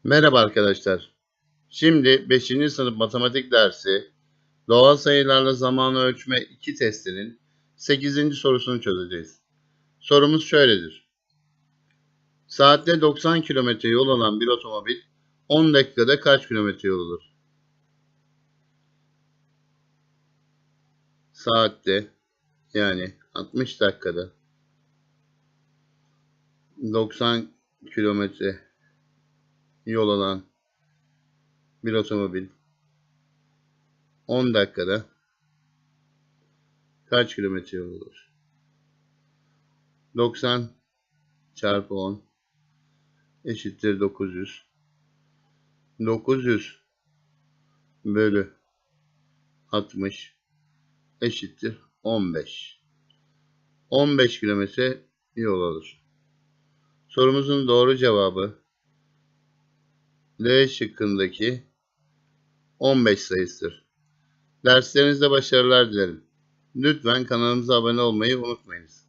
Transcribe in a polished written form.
Merhaba arkadaşlar. Şimdi 5. sınıf matematik dersi Doğal Sayılarla Zamanı Ölçme-2 testinin 8. sorusunu çözeceğiz. Sorumuz şöyledir. Saatte 90 km yol alan bir otomobil 10 dakikada kaç kilometre yol alır? Saatte yani 60 dakikada 90 kilometre yol alan bir otomobil 10 dakikada kaç kilometre yol alır? 90 çarpı 10 eşittir 900. 900 bölü 60 eşittir 15. 15 kilometre yol alır. Sorumuzun doğru cevabı D şıkkındaki 15 sayısıdır. Derslerinizde başarılar dilerim. Lütfen kanalımıza abone olmayı unutmayınız.